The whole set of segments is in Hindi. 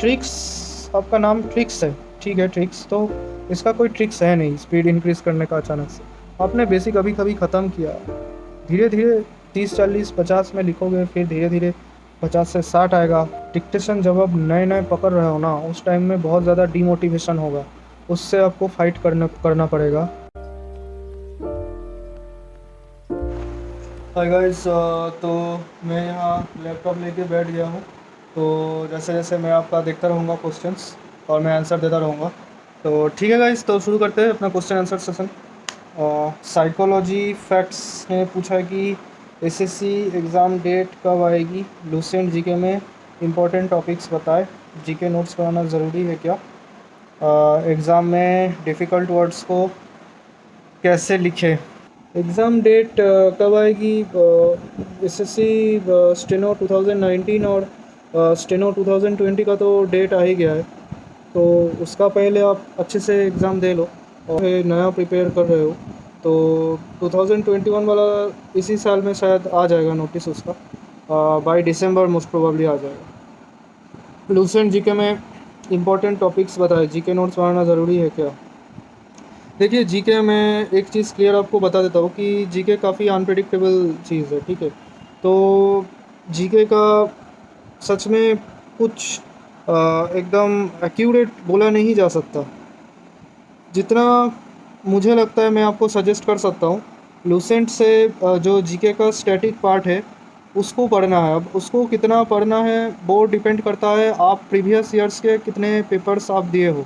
ट्रिक्स, आपका नाम ट्रिक्स है, ठीक है ट्रिक्स, तो इसका कोई ट्रिक्स है नहीं स्पीड इंक्रीज़ करने का अचानक से। आपने बेसिक अभी कभी ख़त्म किया, धीरे धीरे 30 40 50 में लिखोगे, फिर धीरे धीरे 50 से 60 आएगा। डिक्टेशन जब आप नए नए पकड़ रहे हो ना, उस टाइम में बहुत ज़्यादा डीमोटिवेशन होगा, उससे आपको फाइट करना पड़ेगा। हाय गाइस, तो मैं यहाँ लैपटॉप लेके बैठ गया हूँ। तो जैसे जैसे मैं आपका देखता रहूँगा क्वेश्चंस और मैं आंसर देता रहूँगा। तो ठीक है गाइस, तो शुरू करते हैं अपना question answer session. Psychology facts ने पूछा कि एसएससी एग्ज़ाम डेट कब आएगी, लूसेंट जीके में इम्पोर्टेंट टॉपिक्स बताए, जीके नोट्स बनाना ज़रूरी है क्या, एग्ज़ाम में डिफ़िकल्ट वर्ड्स को कैसे लिखें। एग्ज़ाम डेट कब आएगी? एसएससी स्टेनो 2019 और स्टेनो 2020 का तो डेट आ ही गया है, तो उसका पहले आप अच्छे से एग्ज़ाम दे लो। और नया प्रिपेयर कर रहे हो तो 2021 वाला इसी साल में शायद आ जाएगा नोटिस उसका, बाय दिसंबर मोस्ट प्रोबेबली आ जाएगा। लूसेंट जीके में इम्पोर्टेंट टॉपिक्स बताए, जीके नोट्स बनाना ज़रूरी है क्या? देखिए जीके में एक चीज़ क्लियर आपको बता देता हूँ कि जीके काफ़ी अनप्रेडिक्टेबल चीज़ है, ठीक है। तो जीके का सच में कुछ एकदम एक्यूरेट बोला नहीं जा सकता। जितना मुझे लगता है मैं आपको सजेस्ट कर सकता हूँ, लूसेंट से जो जीके का स्टैटिक पार्ट है उसको पढ़ना है। अब उसको कितना पढ़ना है वो डिपेंड करता है आप प्रीवियस ईयर्स के कितने पेपर्स आप दिए हो।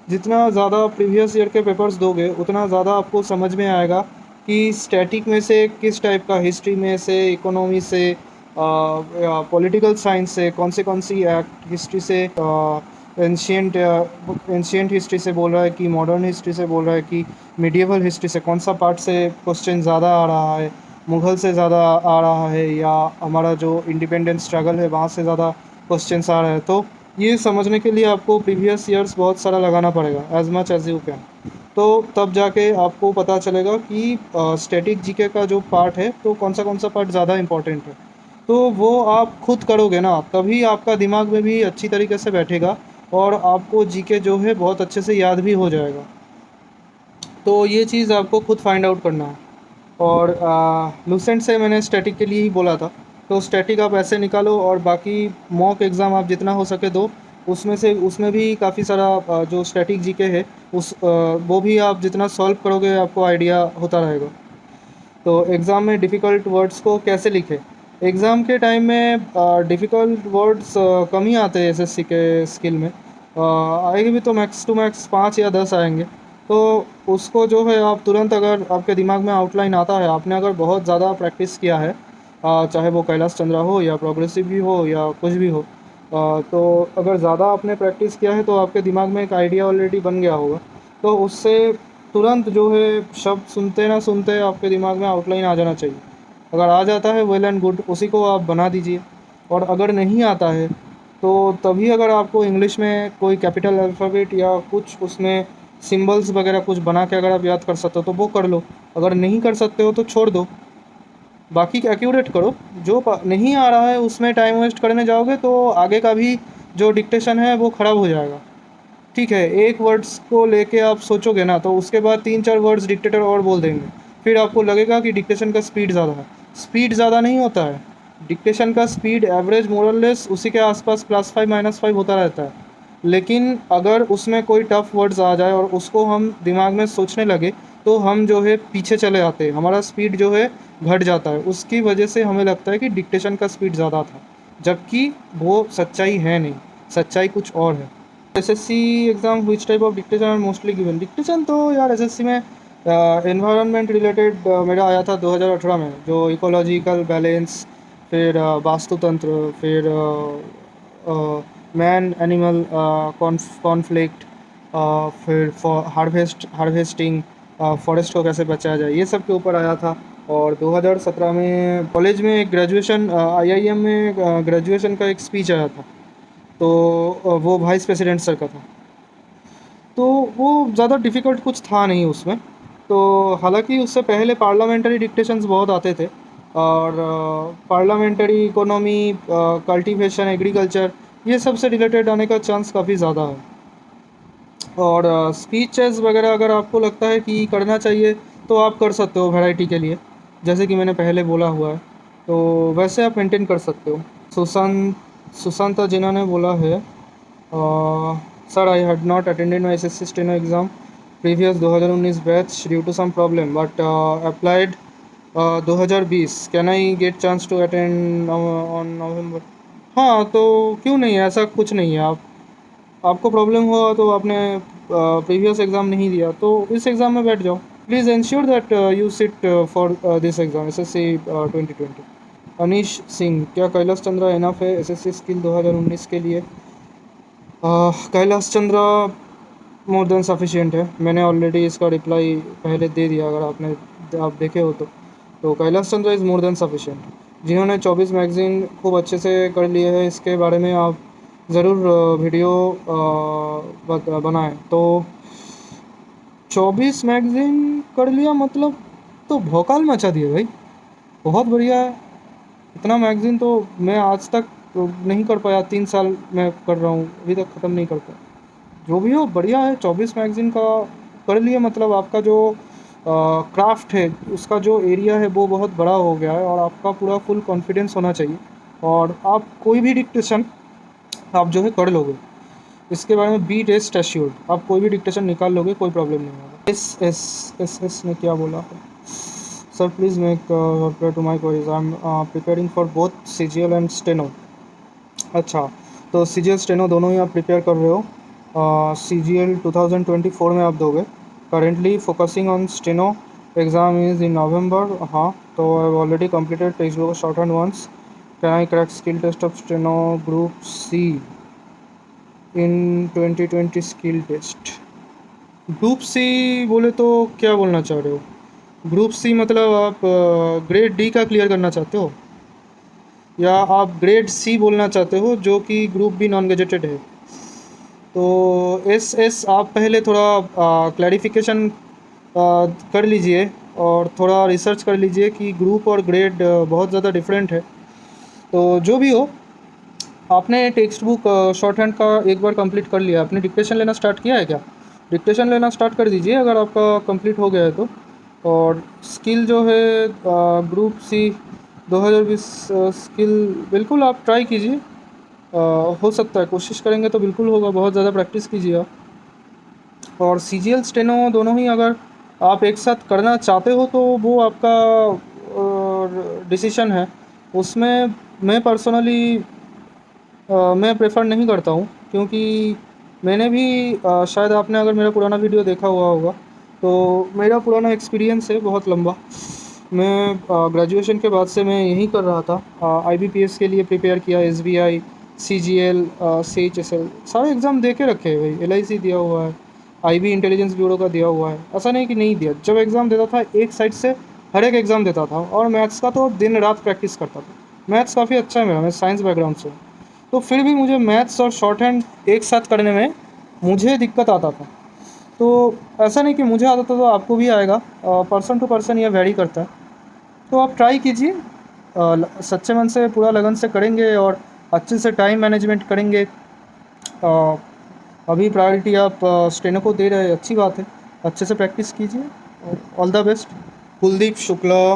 जितना ज़्यादा प्रीवियस ईयर के पेपर्स दोगे उतना ज़्यादा आपको समझ में आएगा कि स्टैटिक में से किस टाइप का, हिस्ट्री में से, इकोनॉमी से, पॉलिटिकल साइंस से, कौन सी एक्ट, हिस्ट्री से एंशियंट हिस्ट्री से बोल रहा है कि मॉडर्न हिस्ट्री से बोल रहा है कि मिडिएवल हिस्ट्री से, कौन सा पार्ट से क्वेश्चन ज़्यादा आ रहा है, मुग़ल से ज़्यादा आ रहा है या हमारा जो इंडिपेंडेंस स्ट्रगल है वहाँ से ज़्यादा क्वेश्चंस आ रहे हैं। तो ये समझने के लिए आपको प्रीवियस ईयर्स बहुत सारा लगाना पड़ेगा, as much as you can. तो तब जाके आपको पता चलेगा कि स्टैटिक जीके का जो पार्ट है तो कौन सा पार्ट ज़्यादा इम्पोर्टेंट है। तो वो आप खुद करोगे ना, तभी आपका दिमाग में भी अच्छी तरीके से बैठेगा और आपको जीके जो है बहुत अच्छे से याद भी हो जाएगा। तो ये चीज़ आपको खुद फाइंड आउट करना है। और लूसेंट से मैंने स्टैटिक के लिए ही बोला था, तो स्टैटिक आप ऐसे निकालो और बाकी मॉक एग्ज़ाम आप जितना हो सके दो। उसमें भी काफ़ी सारा जो स्टैटिक जीके है वो भी आप जितना सॉल्व करोगे आपको आइडिया होता रहेगा। तो एग्ज़ाम में डिफ़िकल्ट वर्ड्स को कैसे लिखें? एग्ज़ाम के टाइम में डिफ़िकल्ट वर्ड्स कम ही आते हैं एसएससी के स्किल में। आएंगे भी तो मैक्स टू मैक्स 5 या 10 आएंगे। तो उसको जो है आप तुरंत, अगर आपके दिमाग में आउटलाइन आता है, आपने अगर बहुत ज़्यादा प्रैक्टिस किया है, चाहे वो कैलाश चंद्रा हो या प्रोग्रेसिव भी हो या कुछ भी हो, तो अगर ज़्यादा आपने प्रैक्टिस किया है तो आपके दिमाग में एक आइडिया ऑलरेडी बन गया होगा। तो उससे तुरंत जो है शब्द सुनते ना सुनते आपके दिमाग में आउटलाइन आ जाना चाहिए। अगर आ जाता है वेल एंड गुड, उसी को आप बना दीजिए। और अगर नहीं आता है तो तभी अगर आपको इंग्लिश में कोई कैपिटल अल्फ़ाबेट या कुछ उसमें सिंबल्स वगैरह कुछ बना के अगर आप याद कर सकते हो तो वो कर लो। अगर नहीं कर सकते हो तो छोड़ दो, बाकी एक्यूरेट करो। जो नहीं आ रहा है उसमें टाइम वेस्ट करने जाओगे तो आगे का भी जो डिक्टेशन है वो ख़राब हो जाएगा। ठीक है, एक वर्ड्स को लेके आप सोचोगे ना तो उसके बाद 3 4 वर्ड्स डिक्टेटर और बोल देंगे, फिर आपको लगेगा कि डिक्टेशन का स्पीड ज़्यादा है। स्पीड ज़्यादा नहीं होता है, डिक्टेशन का स्पीड एवरेज मोरलेस उसी के आसपास +5 -5 होता रहता है। लेकिन अगर उसमें कोई टफ़ वर्ड्स आ जाए और उसको हम दिमाग में सोचने लगे तो हम जो है पीछे चले आते हैं, हमारा स्पीड जो है घट जाता है। उसकी वजह से हमें लगता है कि डिक्टेशन का स्पीड ज़्यादा था, जबकि वो सच्चाई है नहीं, सच्चाई कुछ और है। SSC exam which type of dictation are mostly given? Dictation तो यार एसएससी में एनवायरनमेंट रिलेटेड मेरा आया था 2018 में, जो इकोलॉजिकल बैलेंस, फिर वास्तुतंत्र, फिर मैन एनिमल कॉन्फ्लिक्ट, फिर हार्वेस्टिंग, फॉरेस्ट को कैसे बचाया जाए, ये सब के ऊपर आया था। और 2017 में कॉलेज में एक ग्रेजुएशन आईआईएम में ग्रेजुएशन का एक स्पीच आया था, तो वो वाइस प्रेसिडेंट सर का था। तो वो ज़्यादा डिफ़िकल्ट कुछ था नहीं उसमें। तो हालांकि उससे पहले पार्लियामेंट्री डिक्टेशंस बहुत आते थे, और पार्लियामेंट्री इकोनॉमी, कल्टीवेशन, एग्रीकल्चर, ये सब से रिलेटेड आने का चांस काफ़ी ज़्यादा है। और स्पीचेस वगैरह अगर आपको लगता है कि करना चाहिए तो आप कर सकते हो वैरायटी के लिए, जैसे कि मैंने पहले बोला हुआ है, तो वैसे आप मेंटेन कर सकते हो। सुशांता जिन्ना ने बोला है, sir I had not attended my SSC steno exam previous 2019 batch due to some problem but applied 2020 can I get chance to attend on November. हाँ, तो क्यों नहीं है, ऐसा कुछ नहीं है। आपको प्रॉब्लम हुआ तो आपने प्रीवियस एग्ज़ाम नहीं दिया तो इस एग्ज़ाम में बैठ जाओ। Please ensure that you sit for this exam SSC 2020। Anish Singh, क्या कैलाश चंद्रा इनफ है एसएससी स्किल 2019 के लिए? Kailash Chandra more than sufficient है। मैंने ऑलरेडी इसका रिप्लाई पहले दे दिया, अगर आप देखे हो तो Kailash Chandra is more than sufficient. जिन्होंने 24 मैगज़ीन खूब अच्छे से कर लिए है, इसके बारे में आप ज़रूर वीडियो बनाएं। तो 24 मैगज़ीन कर लिया मतलब तो भौकाल मचा दिया भाई, बहुत बढ़िया है। इतना मैगज़ीन तो मैं आज तक नहीं कर पाया, 3 साल मैं कर रहा हूँ, अभी तक ख़त्म नहीं कर पाया। जो भी हो बढ़िया है, 24 मैगज़ीन का कर लिया मतलब आपका जो क्राफ्ट है उसका जो एरिया है वो बहुत बड़ा हो गया है, और आपका पूरा फुल कॉन्फिडेंस होना चाहिए, और आप कोई भी डिक्टेशन आप जो है कर लोगे। इसके बारे में बी टेस्ट एश्योर्ड, आप कोई भी डिक्टेशन निकाल लोगे, कोई प्रॉब्लम नहीं होगा। एस ने क्या बोला है? Sir please make reply to my queries, I am preparing for both CGL and steno. अच्छा, तो सीजीएल स्टेनो दोनों ही आप प्रिपेयर कर रहे हो। सीजीएल 2024 में आप दोगे। Currently focusing on steno, exam is in November. हाँ, तो I have already completed text book short hand once. Can I crack skill test of steno group C in 2020 skill test? Group C बोले तो क्या बोलना चाह रहे हो? ग्रुप सी मतलब आप ग्रेड डी का क्लियर करना चाहते हो, या आप ग्रेड सी बोलना चाहते हो जो कि ग्रुप बी नॉन गेजेटेड है? तो एस आप पहले थोड़ा क्लैरिफिकेशन कर लीजिए और थोड़ा रिसर्च कर लीजिए कि ग्रुप और ग्रेड बहुत ज़्यादा डिफरेंट है। तो जो भी हो, आपने टेक्स्ट बुक शॉर्ट हैंड का एक बार कंप्लीट कर लिया, आपने डिक्टेशन लेना स्टार्ट किया है क्या? डिक्टेशन लेना स्टार्ट कर दीजिए अगर आपका कंप्लीट हो गया है तो। और स्किल जो है ग्रुप सी 2020 स्किल बिल्कुल आप ट्राई कीजिए, हो सकता है, कोशिश करेंगे तो बिल्कुल होगा, बहुत ज़्यादा प्रैक्टिस कीजिए आप। और सीजीएल स्टेनो दोनों ही अगर आप एक साथ करना चाहते हो तो वो आपका डिसीजन है। उसमें मैं पर्सनली मैं प्रेफर नहीं करता हूँ, क्योंकि मैंने भी शायद आपने अगर मेरा पुराना वीडियो देखा हुआ होगा तो मेरा पुराना एक्सपीरियंस है बहुत लंबा। मैं ग्रेजुएशन के बाद से मैं यही कर रहा था, आईबीपीएस के लिए प्रिपेयर किया, एसबीआई, सीजीएल, सीएचएसएल सारे एग्ज़ाम दे के रखे हैं भाई, एलआईसी दिया हुआ है, आईबी इंटेलिजेंस ब्यूरो का दिया हुआ है, ऐसा नहीं कि नहीं दिया। जब एग्ज़ाम देता था एक साइड से हर एक एग्ज़ाम देता था, और मैथ्स का तो दिन रात प्रैक्टिस करता था। मैथ्स काफ़ी अच्छा है मेरा, मैं साइंस बैकग्राउंड से हूँ, तो फिर भी मुझे मैथ्स और शॉर्ट हैंड एक साथ करने में मुझे दिक्कत आता था। तो ऐसा नहीं कि मुझे आता था तो आपको भी आएगा, पर्सन टू पर्सन ये वैरी करता है। तो आप ट्राई कीजिए, सच्चे मन से पूरा लगन से करेंगे और अच्छे से टाइम मैनेजमेंट करेंगे। अभी प्रायोरिटी आप स्टेनो को दे रहे हैं, अच्छी बात है, अच्छे से प्रैक्टिस कीजिए। All the best. Kuldeep Shukla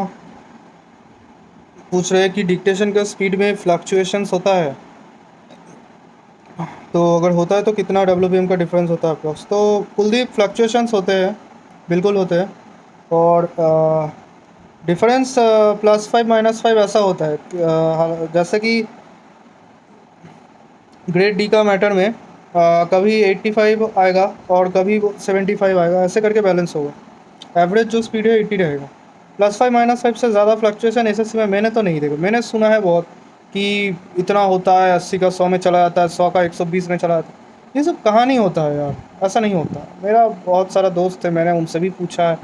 पूछ रहे हैं कि डिक्टेशन का स्पीड में फ्लक्चुएशंस होता है, तो अगर होता है तो कितना डब्ल्यूपीएम का डिफरेंस होता है अप्रॉक्स? तो कुलदीप फ्लक्चुएशंस होते हैं, बिल्कुल होते हैं, और डिफरेंस +5 -5 ऐसा होता है। जैसे कि ग्रेड डी का मैटर में कभी 85 आएगा और कभी 75 आएगा, ऐसे करके बैलेंस होगा। एवरेज जो स्पीड है 80 रहेगा। +5 -5 से ज़्यादा फ्लक्चुएशन एसएससी में मैंने तो नहीं देखा। मैंने सुना है बहुत कि इतना होता है, 80 का 100 में चला जाता है, 100 का 120 में चला जाता है। ये सब कहानी होता है यार, ऐसा नहीं होता। मेरा बहुत सारा दोस्त है, मैंने उनसे भी पूछा है,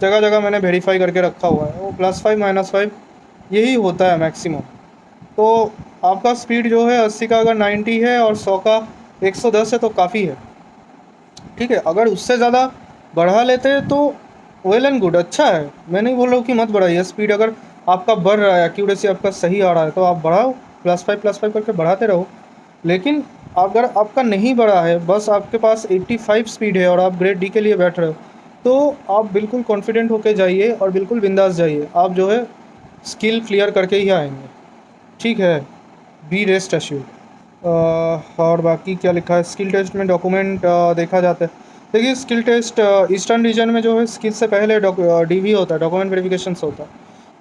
जगह जगह मैंने वेरीफाई करके रखा हुआ है, वो +5 -5 यही होता है मैक्सिमम। तो आपका स्पीड जो है 80 का अगर 90 है और 100 का 110 है तो काफ़ी है, ठीक है। अगर उससे ज़्यादा बढ़ा लेते हैं तो वेल एंड गुड, अच्छा है। मैं नहीं बोल रहा हूँ कि मत बढ़ाइए स्पीड, अगर आपका बढ़ रहा है, एक्यूरेसी आपका सही आ रहा है तो आप बढ़ाओ, +5 +5 करके बढ़ाते रहो। लेकिन अगर आपका नहीं बढ़ा है, बस आपके पास 85 स्पीड है और आप ग्रेड डी के लिए बैठ रहे हो, तो आप बिल्कुल कॉन्फिडेंट होके जाइए और बिल्कुल बिंदास जाइए। आप जो है स्किल क्लियर करके ही आएंगे, ठीक है। Be rest assured. और बाकी क्या लिखा है स्किल टेस्ट में, डॉक्यूमेंट देखा जाता है। देखिए स्किल टेस्ट ईस्टर्न रीजन में जो है स्किल से पहले डीवी होता है, डॉक्यूमेंट वेरिफिकेशन होता है।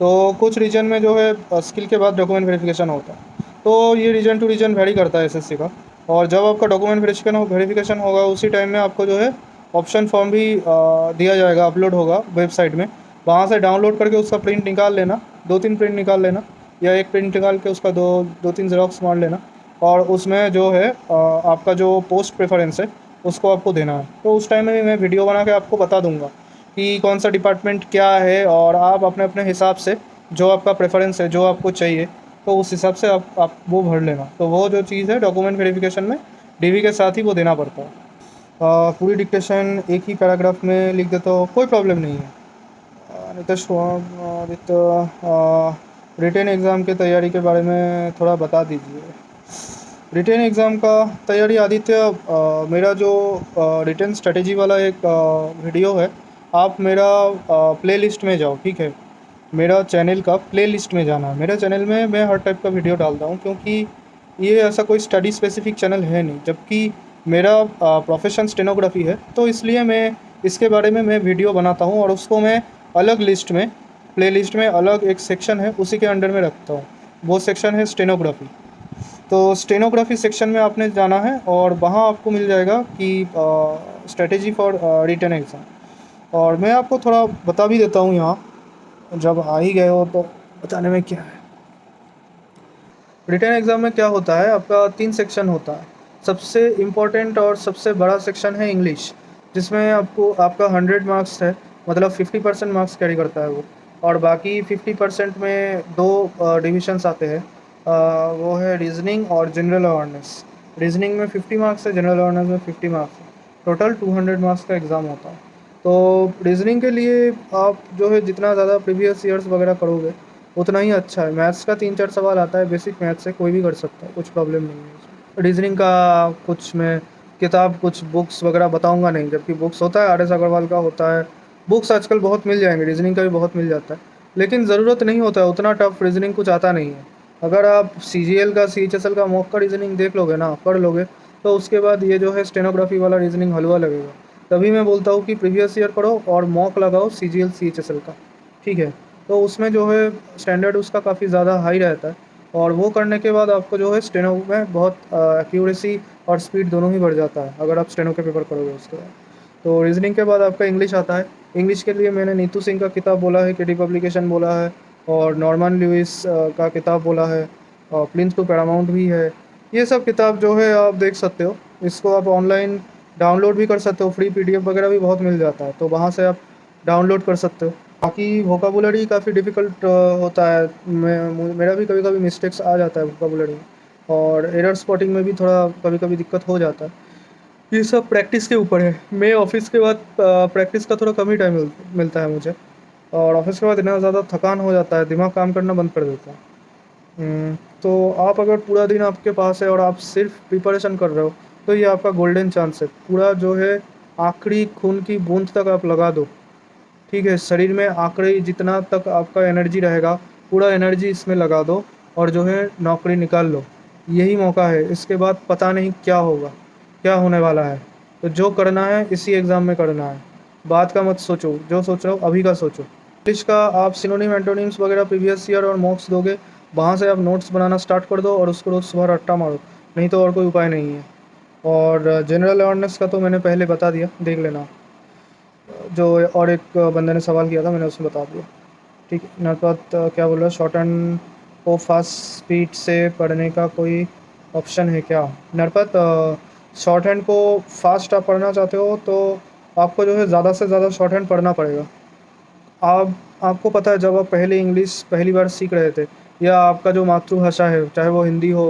तो कुछ रीजन में जो है स्किल के बाद डॉक्यूमेंट वेरिफिकेशन होता है। तो ये रीजन टू रीजन वेरी करता है एसएससी का। और जब आपका डॉक्यूमेंट वेरिफिकेशन होगा उसी टाइम में आपको जो है ऑप्शन फॉर्म भी दिया जाएगा, अपलोड होगा वेबसाइट में। वहाँ से डाउनलोड करके उसका प्रिंट निकाल लेना, 2-3 प्रिंट निकाल लेना, या एक प्रिंट निकाल के उसका दो तीन ज़ेरॉक्स मार लेना। और उसमें जो है आपका जो पोस्ट प्रेफरेंस है उसको आपको देना है। तो उस टाइम में भी मैं वीडियो बना के आपको बता दूंगा कि कौन सा डिपार्टमेंट क्या है, और आप अपने अपने हिसाब से जो आपका प्रेफरेंस है, जो आपको चाहिए, तो उस हिसाब से आप वो भर लेना। तो वो जो चीज़ है डॉक्यूमेंट वेरिफिकेशन में डीवी के साथ ही वो देना पड़ता है। पूरी डिक्टेशन एक ही पैराग्राफ में लिख देता हो, कोई प्रॉब्लम नहीं है। नितेश रिटेन एग्ज़ाम की तैयारी के बारे में थोड़ा बता दीजिए। रिटेन एग्ज़ाम का तैयारी आदित्य, मेरा जो रिटेन स्ट्रेटेजी वाला एक वीडियो है, आप मेरा प्लेलिस्ट में जाओ, ठीक है। मेरा चैनल का प्लेलिस्ट में जाना है। मेरे चैनल में मैं हर टाइप का वीडियो डालता हूँ, क्योंकि ये ऐसा कोई स्टडी स्पेसिफिक चैनल है नहीं, जबकि मेरा प्रोफेशन स्टेनोग्राफी है। तो इसलिए मैं इसके बारे में मैं वीडियो बनाता हूँ और उसको मैं अलग लिस्ट में, प्लेलिस्ट में अलग एक सेक्शन है उसी के अंडर में रखता हूँ। वो सेक्शन है स्टेनोग्राफी। तो स्टेनोग्राफी सेक्शन में आपने जाना है और वहाँ आपको मिल जाएगा कि स्ट्रेटेजी फॉर रिटन एग्ज़ाम। और मैं आपको थोड़ा बता भी देता हूँ यहाँ, जब आ ही गए हो तो बताने में क्या है। रिटन एग्ज़ाम में क्या होता है, आपका 3 सेक्शन होता है। सबसे इम्पोर्टेंट और सबसे बड़ा सेक्शन है इंग्लिश, जिसमें आपको आपका 100 मार्क्स है, मतलब 50% मार्क्स कैरी करता है वो। और बाकी 50% में दो डिविशंस आते हैं, वो है रीजनिंग और जनरल अवेयरनेस। रीजनिंग में 50 मार्क्स है, जनरल अवेयरनेस में 50 मार्क्स है। टोटल 200 मार्क्स का एग्ज़ाम होता है। तो रीजनिंग के लिए आप जो है जितना ज़्यादा प्रीवियस ईयर्स वगैरह करोगे उतना ही अच्छा है। मैथ्स का 3-4 सवाल आता है, बेसिक मैथ्स से कोई भी कर सकता है, कुछ प्रॉब्लम नहीं है इसमें। रीजनिंग का कुछ मैं किताब, कुछ बुक्स वगैरह बताऊंगा नहीं, जबकि बुक्स होता है आर एस अग्रवाल का होता है। बुक्स आजकल बहुत मिल जाएंगे, रीजनिंग का भी बहुत मिल जाता है, लेकिन ज़रूरत नहीं होता है, उतना टफ रीजनिंग कुछ आता नहीं है। अगर आप CGL का, CHSL का मॉक का रीजनिंग देख लोगे ना, पढ़ लोगे, तो उसके बाद ये जो है स्टेनोग्राफी वाला रीजनिंग हलवा लगेगा। तभी मैं बोलता हूँ कि प्रीवियस ईयर पढ़ो और मॉक लगाओ CGL CHSL का, ठीक है। तो उसमें जो है स्टैंडर्ड उसका काफ़ी ज़्यादा हाई रहता है, और वो करने के बाद आपको जो है स्टेनो में बहुत एक्यूरेसी और स्पीड दोनों ही बढ़ जाता है, अगर आप स्टेनो के पेपर करोगे उसके बाद। तो रीजनिंग के बाद आपका इंग्लिश आता है। इंग्लिश के लिए मैंने नीतू सिंह का किताब बोला है, केटी पब्लिकेशन बोला है, और नॉर्मन लुइस का किताब बोला है, और प्लिंथ टू पैरामाउंट भी है। ये सब किताब जो है आप देख सकते हो, इसको आप ऑनलाइन डाउनलोड भी कर सकते हो, फ्री PDF वगैरह भी बहुत मिल जाता है, तो वहाँ से आप डाउनलोड कर सकते हो। बाकी वोकाबुलरी काफ़ी डिफ़िकल्ट होता है, मेरा भी कभी कभी मिस्टेक्स आ जाता है वोकाबुलरी में, और एरर स्पॉटिंग में भी थोड़ा कभी कभी दिक्कत हो जाता है। ये सब प्रैक्टिस के ऊपर है। मैं ऑफिस के बाद प्रैक्टिस का थोड़ा कम ही टाइम मिलता है मुझे, और ऑफिस के बाद इतना ज़्यादा थकान हो जाता है, दिमाग काम करना बंद कर देता है। तो आप अगर पूरा दिन आपके पास है और आप सिर्फ प्रिपरेशन कर रहे हो, तो ये आपका गोल्डन चांस है। पूरा जो है आखिरी खून की बूंद तक आप लगा दो, ठीक है। शरीर में आखिरी जितना तक आपका एनर्जी रहेगा, पूरा एनर्जी इसमें लगा दो, और जो है नौकरी निकाल लो। यही मौका है, इसके बाद पता नहीं क्या होगा, क्या होने वाला है। तो जो करना है इसी एग्ज़ाम में करना है। बाद का मत सोचो, जो सोच रहे हो अभी का सोचो। इंग्लिश का आप सिनोनिम एंटोनिम्स वगैरह प्रीवियस ईयर और मॉक्स दोगे, वहाँ से आप नोट्स बनाना स्टार्ट कर दो और उसको रोज़ सुबह रट्टा मारो, नहीं तो और कोई उपाय नहीं है। और जनरल अवेयरनेस का तो मैंने पहले बता दिया, देख लेना। जो और एक बंदे ने सवाल किया था, मैंने उसमें बता दिया, ठीक है। नरपत क्या बोल रहा है, शॉर्ट हैंड को फास्ट स्पीड से पढ़ने का कोई ऑप्शन है क्या? नरपत, शॉर्ट हैंड को फास्ट आप पढ़ना चाहते हो तो आपको जो है ज़्यादा से ज़्यादा शॉर्ट हैंड पढ़ना पड़ेगा। आपको पता है, जब आप पहले इंग्लिश पहली बार सीख रहे थे, या आपका जो मातृभाषा है, चाहे वो हिंदी हो,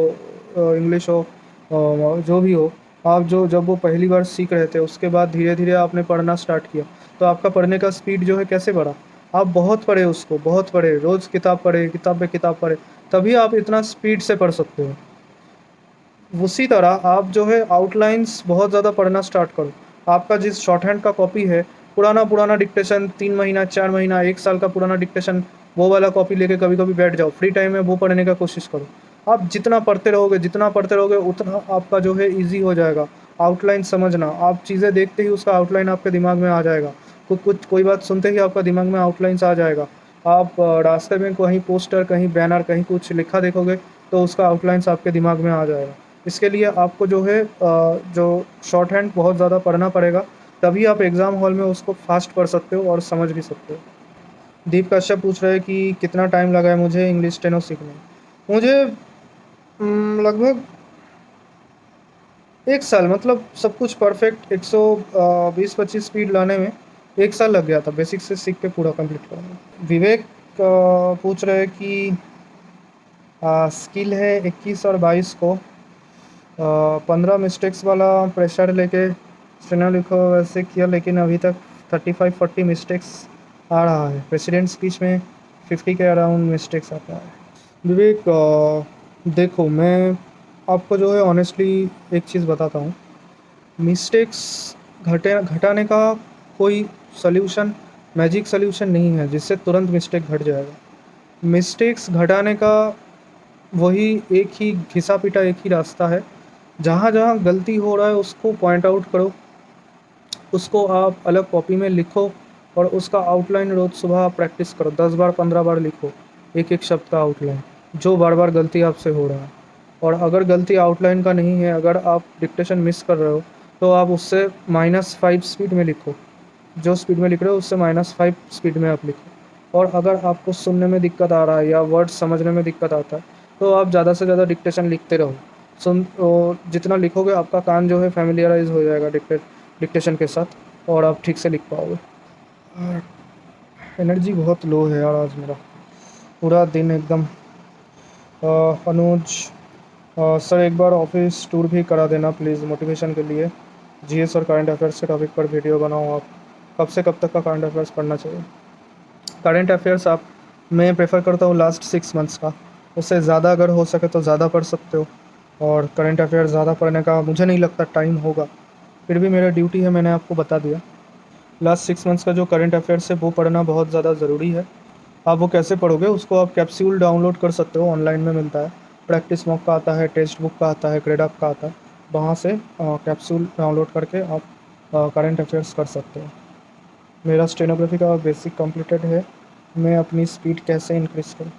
इंग्लिश हो, जो भी हो, आप जो जब वो पहली बार सीख रहे थे, उसके बाद धीरे धीरे आपने पढ़ना स्टार्ट किया, तो आपका पढ़ने का स्पीड जो है कैसे बढ़ा? आप बहुत पढ़े उसको, बहुत पढ़े, रोज़ किताब पढ़े, किताब पे किताब पढ़े, तभी आप इतना स्पीड से पढ़ सकते हो। उसी तरह आप जो है आउटलाइन्स बहुत ज़्यादा पढ़ना स्टार्ट करो। आपका जिस शॉर्ट हैंड का कॉपी है, पुराना-पुराना डिक्टेशन 3 महीना, 4 महीना, 1 साल का पुराना डिक्टेशन, वो वाला कॉपी लेके कभी-कभी बैठ जाओ। फ्री टाइम में वो पढ़ने का कोशिश करो। आप जितना पढ़ते रहोगे उतना आपका जो है ईज़ी हो जाएगा। आउटलाइन समझना, आप चीज़ें देखते ही उसका आउटलाइन आपके दिमाग में आ जाएगा। कोई बात सुनते ही आपका दिमाग में आउटलाइन्स आ जाएगा। आप रास्ते में कहीं पोस्टर, कहीं बैनर, कहीं कुछ लिखा देखोगे तो उसका आउटलाइन्स आपके दिमाग में आ जाएगा। इसके लिए आपको जो है जो शॉर्ट हैंड बहुत ज़्यादा पढ़ना पड़ेगा, तभी आप एग्ज़ाम हॉल में उसको फ़ास्ट पढ़ सकते हो और समझ भी सकते हो। दीप कश्यप पूछ रहे हैं कि कितना टाइम लगा है मुझे इंग्लिश स्टेनो सीखने में? मुझे लगभग 1 साल, मतलब सब कुछ परफ़ेक्ट 120-25 स्पीड लाने में 1 साल लग गया था, बेसिक से सीख के पूरा कंप्लीट करने में। विवेक पूछ रहे हैं कि स्किल है 21 और 22 को 15 मिस्टेक्स वाला प्रेशर लेके स्टेनो लिखो वैसे किया, लेकिन अभी तक 35-40 मिस्टेक्स आ रहा है। प्रेसिडेंट स्पीच में 50 के अराउंड मिस्टेक्स आता है। विवेक देखो, मैं आपको जो है ऑनेस्टली एक चीज़ बताता हूँ। मिस्टेक्स घटाने का कोई सॉल्यूशन, मैजिक सॉल्यूशन नहीं है जिससे तुरंत मिस्टेक घट जाएगा। मिस्टेक्स घटाने का वही एक ही घिसा-पिटा एक ही रास्ता है। जहाँ-जहाँ गलती हो रहा है उसको पॉइंट आउट करो, उसको आप अलग कॉपी में लिखो और उसका आउटलाइन रोज़ सुबह प्रैक्टिस करो। 10 बार 15 बार लिखो एक-एक शब्द का आउटलाइन, जो बार-बार गलती आपसे हो रहा है। और अगर गलती आउटलाइन का नहीं है, अगर आप डिक्टेशन मिस कर रहे हो, तो आप उससे -5 स्पीड में लिखो। जो स्पीड में लिख रहे हो उससे -5 स्पीड में आप लिखो। और अगर आपको सुनने में दिक्कत आ रहा है या वर्ड्स समझने में दिक्कत आता है, तो आप ज़्यादा से ज़्यादा डिक्टेशन लिखते रहो। जितना लिखोगे आपका कान जो है फ़ैमिलियराइज़ हो जाएगा डिक्टेशन के साथ और आप ठीक से लिख पाओगे। एनर्जी बहुत लो है यार आज मेरा, पूरा दिन एकदम। अनुज सर एक बार ऑफिस टूर भी करा देना प्लीज़, मोटिवेशन के लिए। जीएस और करंट अफेयर्स के टॉपिक पर वीडियो बनाओ आप। कब से कब तक का करंट अफेयर्स पढ़ना चाहिए? करंट अफेयर्स आप, मैं प्रेफर करता हूँ लास्ट 6 मंथ्स का। उससे ज़्यादा अगर हो सके तो ज़्यादा पढ़ सकते हो। और करंट अफेयर्स ज़्यादा पढ़ने का मुझे नहीं लगता टाइम होगा, फिर भी मेरा ड्यूटी है, मैंने आपको बता दिया। लास्ट 6 मंथ्स का जो करंट अफेयर्स है वो पढ़ना बहुत ज़्यादा ज़रूरी है। आप वो कैसे पढ़ोगे, उसको आप कैप्सूल डाउनलोड कर सकते हो, ऑनलाइन में मिलता है। प्रैक्टिस मॉक का आता है, टेक्स्ट बुक का आता है, ग्रेड अप का आता है। वहाँ से कैप्सूल डाउनलोड करके आप करंट अफेयर्स कर सकते हो। मेरा स्टेनोग्राफी का बेसिक कंप्लीटेड है। मैं अपनी स्पीड कैसे इंक्रीज़ करूँ?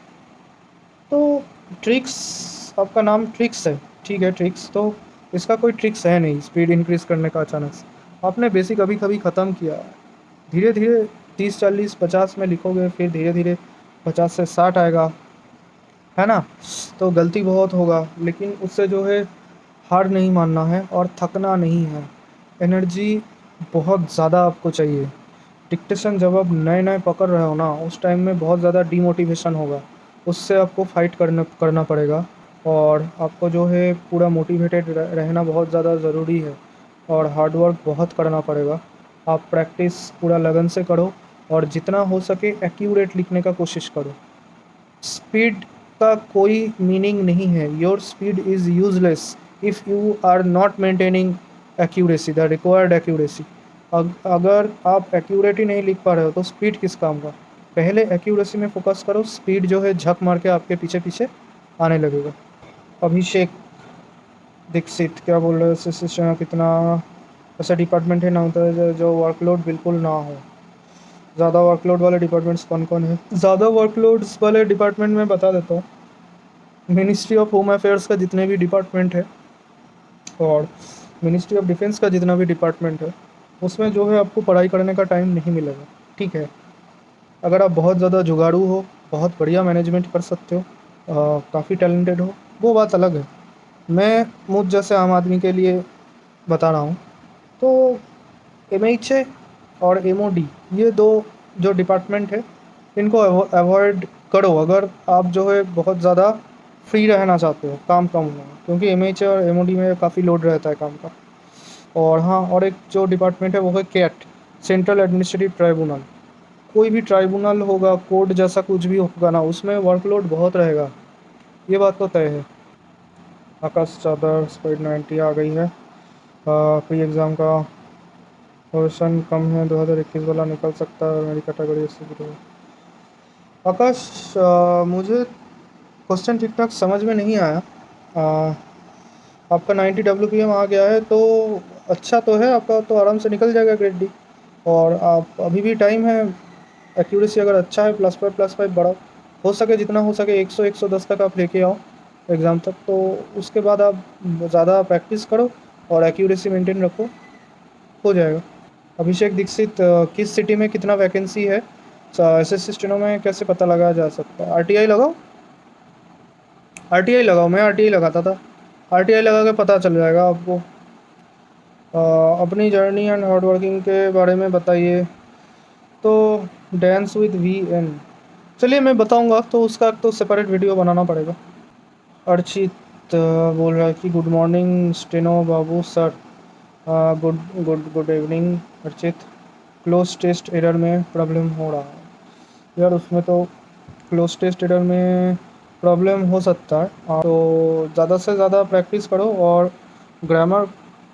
तो ट्रिक्स, आपका नाम ट्रिक्स है, ठीक है ट्रिक्स, तो इसका कोई ट्रिक्स है नहीं स्पीड इंक्रीज़ करने का अचानक से। आपने बेसिक अभी-कभी ख़त्म किया है। धीरे-धीरे 30, 40, 50 में लिखोगे, फिर धीरे-धीरे 50 से 60 आएगा, है ना? तो गलती बहुत होगा, लेकिन उससे जो है हार नहीं मानना है और थकना नहीं है। एनर्जी बहुत ज़्यादा आपको चाहिए। डिक्टेशन जब आप नए-नए पकड़ रहे हो ना, उस टाइम में बहुत ज़्यादा डीमोटिवेशन होगा। उससे आपको फ़ाइट करना पड़ेगा और आपको जो है पूरा मोटिवेटेड रहना बहुत ज़्यादा ज़रूरी है और हार्ड वर्क बहुत करना पड़ेगा। आप प्रैक्टिस पूरा लगन से करो और जितना हो सके एक्यूरेट लिखने का कोशिश करो। स्पीड का कोई मीनिंग नहीं है। Your speed is useless if you are not maintaining accuracy, the required accuracy. अगर आप एक्यूरेट ही नहीं लिख पा रहे हो तो स्पीड किस काम का? पहले एक्यूरेसी में फ़ोकस करो, स्पीड जो है झक मार के आपके पीछे-पीछे आने लगेगा। अभिषेक दीक्षित क्या बोल रहे हो? सिस्टम में कितना ऐसा डिपार्टमेंट है ना होता है जो वर्कलोड बिल्कुल ना हो? ज़्यादा वर्कलोड वाले डिपार्टमेंट्स कौन-कौन है? ज़्यादा वर्कलोड्स वाले डिपार्टमेंट मैं बता देता हूँ। मिनिस्ट्री ऑफ होम अफेयर्स का जितने भी डिपार्टमेंट है और मिनिस्ट्री ऑफ डिफेंस का जितना भी डिपार्टमेंट है, उसमें जो है आपको पढ़ाई करने का टाइम नहीं मिलेगा, ठीक है? अगर आप बहुत ज़्यादा जुगाड़ू हो, बहुत बढ़िया मैनेजमेंट कर सकते हो, काफ़ी टैलेंटेड हो, वो बात अलग है। मैं मुझ जैसे आम आदमी के लिए बता रहा हूँ। तो एमएचए और एमओडी, ये 2 जो डिपार्टमेंट है, इनको अवॉइड करो अगर आप जो है बहुत ज़्यादा फ्री रहना चाहते हो, काम कम हो, क्योंकि एमएचए और एमओडी में काफ़ी लोड रहता है काम का। और हाँ, और एक जो डिपार्टमेंट है वो है कैट, सेंट्रल एडमिनिस्ट्रेटिव ट्राइब्यूनल। कोई भी ट्राइब्यूनल होगा, कोर्ट जैसा कुछ भी होगा ना, उसमें वर्कलोड बहुत रहेगा, ये बात तो तय है। आकाश चादर स्पीड 90 आ गई है। प्री एग्ज़ाम का क्वेश्चन कम है, 2021 वाला निकल सकता है और मेरी कैटेगरी इससे भी है। आकाश, मुझे क्वेश्चन ठीक ठाक समझ में नहीं आया। आपका 90 WPM आ गया है तो अच्छा तो है, आपका तो आराम से निकल जाएगा ग्रेड डी। और आप अभी भी टाइम है, एक्यूरेसी अगर अच्छा है +5 बढ़ाओ, हो सके जितना हो सके 100 110 तक आप लेके आओ एग्ज़ाम तक। तो उसके बाद आप ज़्यादा प्रैक्टिस करो और एक्यूरेसी मेंटेन रखो, हो जाएगा। अभिषेक दीक्षित, किस सिटी में कितना वैकेंसी है एसएससी स्टेनो में कैसे पता लगाया जा सकता है? आरटीआई लगाओ, आरटीआई लगाओ, मैं आरटीआई लगाता था। आरटीआई लगा के पता चल जाएगा आपको। अपनी जर्नी एंड हार्ड वर्किंग के बारे में बताइए। तो डांस विद VN, चलिए मैं बताऊंगा, तो उसका तो सेपरेट वीडियो बनाना पड़ेगा। अर्चित बोल रहा है कि गुड मॉर्निंग स्टेनो बाबू sir. Good good good evening Archit. Cloze test error में प्रॉब्लम हो रहा है यार, उसमें तो क्लोज टेस्ट एरर में प्रॉब्लम हो सकता है। तो ज़्यादा से ज़्यादा प्रैक्टिस करो और ग्रामर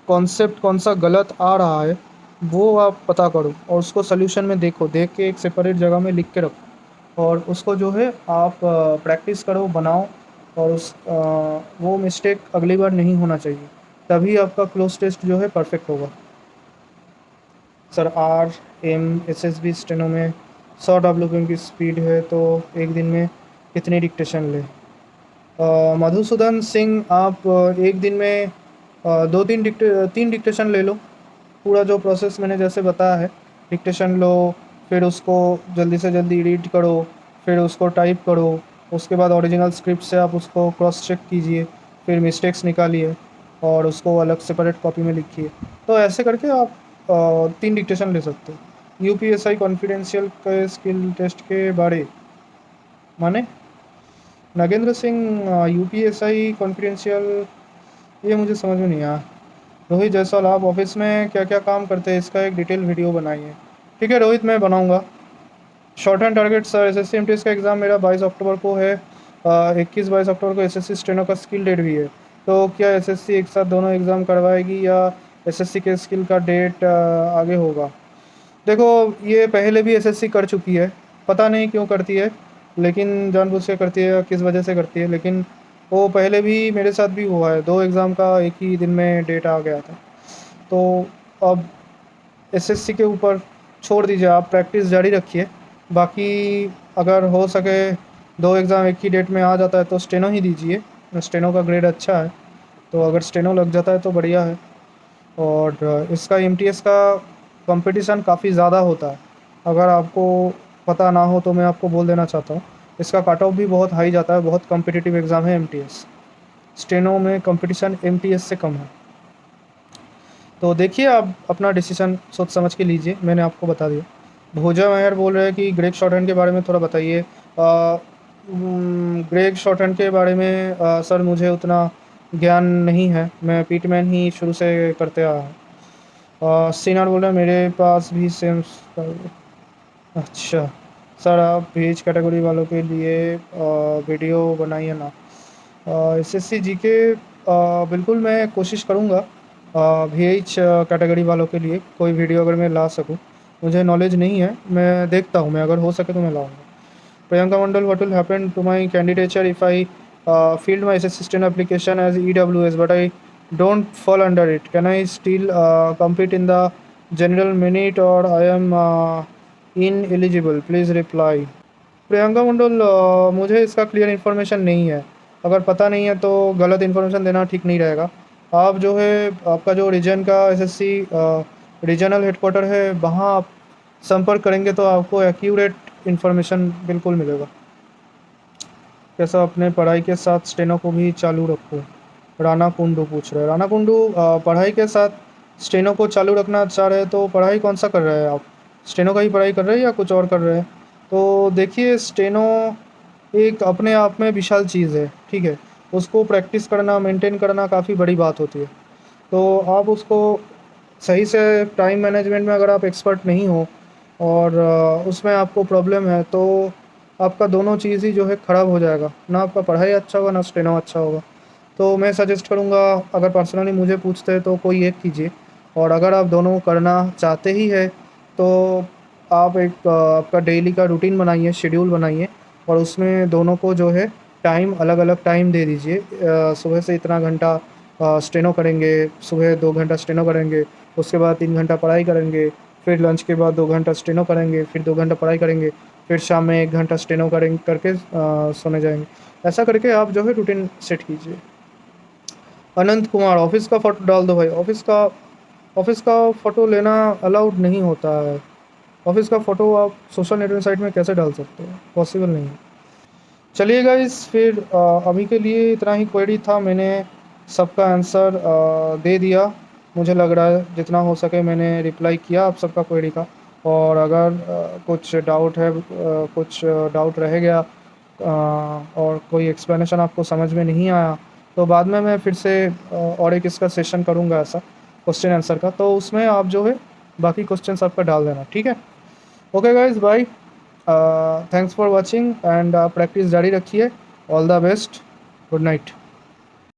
कॉन्सेप्ट कौन सा गलत आ रहा है वो आप पता करो और उसको सोल्यूशन में देखो, देख के एक सेपरेट जगह में लिख के रखो और उसको जो है आप प्रैक्टिस करो, बनाओ। और वो मिस्टेक अगली बार नहीं होना चाहिए, तभी आपका क्लोज टेस्ट जो है परफेक्ट होगा। सर RMSSB स्टेनो में 100 WPM की स्पीड है तो एक दिन में कितनी डिक्टेशन ले? मधुसूदन सिंह, आप एक दिन में 3 डिक्टेशन ले लो। पूरा जो प्रोसेस मैंने जैसे बताया है, डिक्टेशन लो, फिर उसको जल्दी से जल्दी रीड करो, फिर उसको टाइप करो, उसके बाद ओरिजिनल स्क्रिप्ट से आप उसको क्रॉस चेक कीजिए, फिर मिस्टेक्स निकालिए और उसको अलग सेपरेट कॉपी में लिखिए। तो ऐसे करके आप 3 डिक्टेशन ले सकते हो। UPSI कॉन्फिडेंशियल के स्किल टेस्ट के बारे माने नागेंद्र सिंह, UPSI कॉन्फिडेंशियल, ये मुझे समझ में नहीं आया। रोहित जायसवाल, आप ऑफिस में क्या क्या काम करते हैं इसका एक डिटेल वीडियो बनाइए। ठीक है रोहित, मैं बनाऊंगा। Short hand target sir, SSC MTS का एग्ज़ाम मेरा 22 अक्टूबर को है। 21-22 अक्टूबर को SSC स्टेनो का स्किल डेट भी है। तो क्या SSC एक साथ दोनों एग्ज़ाम करवाएगी या SSC के स्किल का डेट आगे होगा? देखो, ये पहले भी SSC कर चुकी है, पता नहीं क्यों करती है, लेकिन जानबूझ के करती है या किस वजह से करती है, लेकिन वो पहले भी मेरे साथ भी हुआ है, 2 एग्ज़ाम का एक ही दिन में डेट आ गया था। तो अब SSC के ऊपर छोड़ दीजिए, आप प्रैक्टिस जारी रखिए। बाकी अगर हो सके 2 एग्ज़ाम एक ही डेट में आ जाता है तो स्टेनो ही दीजिए, स्टेनो का ग्रेड अच्छा है, तो अगर स्टेनो लग जाता है तो बढ़िया है। और इसका MTS का कंपटीशन काफ़ी ज़्यादा होता है, अगर आपको पता ना हो तो मैं आपको बोल देना चाहता हूँ। इसका कट ऑफ भी बहुत हाई जाता है, बहुत कॉम्पिटिटिव एग्ज़ाम है MTS। स्टेनो में कंपटीशन MTS से कम है। तो देखिए, आप अपना डिसीजन सोच समझ के लीजिए, मैंने आपको बता दिया। भोजा मेहर बोल रहे हैं कि ग्रेग शॉर्टहैंड के बारे में थोड़ा बताइए। ग्रेग शॉर्टहैंड के बारे में सर मुझे उतना ज्ञान नहीं है, मैं पिटमैन ही शुरू से करते आया हूँ। सीनार बोल रहे हैं मेरे पास भी सेम। अच्छा सर, आप भेज कैटेगरी वालों के लिए वीडियो बनाइए ना। SSC GK बिल्कुल मैं कोशिश करूँगा VH कैटेगरी वालों के लिए कोई वीडियो अगर मैं ला सकूँ। मुझे नॉलेज नहीं है, मैं देखता हूँ, मैं अगर हो सके तो मैं लाऊंगा। Priyanka Mandal, what will happen to my candidature if I filled my SSC STEM application as EWS but I don't fall under it? Can I still compete in the general merit or I am ineligible? Please reply. Priyanka Mandal, मुझे इसका क्लियर इन्फॉर्मेशन नहीं है, अगर पता नहीं है तो गलत इन्फॉर्मेशन देना ठीक नहीं रहेगा। आप जो है आपका जो रीजन का SSC रीजनल हेडक्वार्टर है वहाँ आप संपर्क करेंगे तो आपको एक्यूरेट इन्फॉर्मेशन बिल्कुल मिलेगा। कैसा अपने पढ़ाई के साथ स्टेनो को भी चालू रखो? राना कुंडू पूछ रहे हैं। राना कुंडू, पढ़ाई के साथ स्टेनो को चालू रखना चाह रहे हैं तो पढ़ाई कौन सा कर रहे हैं आप? स्टेनो का ही पढ़ाई कर रहे हैं या कुछ और कर रहे हैं? तो देखिए, स्टेनो एक अपने आप में विशाल चीज़ है, ठीक है, उसको प्रैक्टिस करना, मेंटेन करना काफ़ी बड़ी बात होती है। तो आप उसको सही से टाइम मैनेजमेंट में अगर आप एक्सपर्ट नहीं हो और उसमें आपको प्रॉब्लम है तो आपका दोनों चीज़ ही जो है ख़राब हो जाएगा, ना आपका पढ़ाई अच्छा होगा ना स्टेनो अच्छा होगा। तो मैं सजेस्ट करूँगा, अगर पर्सनली मुझे पूछते हैं तो कोई एक कीजिए, और अगर आप दोनों करना चाहते ही है तो आप एक आपका डेली का रूटीन बनाइए, शेड्यूल बनाइए, और उसमें दोनों को जो है टाइम अलग अलग टाइम दे दीजिए। सुबह से इतना घंटा स्टेनो करेंगे, सुबह 2 घंटा स्टेनो करेंगे, उसके बाद 3 घंटा पढ़ाई करेंगे, फिर लंच के बाद 2 घंटा स्टेनो करेंगे, फिर 2 घंटा पढ़ाई करेंगे, फिर शाम में 1 घंटा स्टेनो करेंगे करके सोने जाएंगे। ऐसा करके आप जो है रूटीन सेट कीजिए। अनंत कुमार, ऑफिस का फ़ोटो डाल दो भाई। ऑफिस का फ़ोटो लेना अलाउड नहीं होता है। ऑफिस का फ़ोटो आप सोशल नेटवर्किंग साइट में कैसे डाल सकते हो, पॉसिबल नहीं है। चलिए गाइस, फिर अभी के लिए इतना ही क्वेरी था, मैंने सबका आंसर दे दिया। मुझे लग रहा है जितना हो सके मैंने रिप्लाई किया आप सबका क्वेरी का। और अगर कुछ डाउट है, कुछ डाउट रह गया, और कोई एक्सप्लेनेशन आपको समझ में नहीं आया, तो बाद में मैं फिर से और एक इसका सेशन करूँगा ऐसा क्वेश्चन आंसर का, तो उसमें आप जो है बाकी क्वेश्चंस आपका डाल देना, ठीक है। Okay guys, bye. Thanks for watching, and practice जारी रखिए। All the best, good night.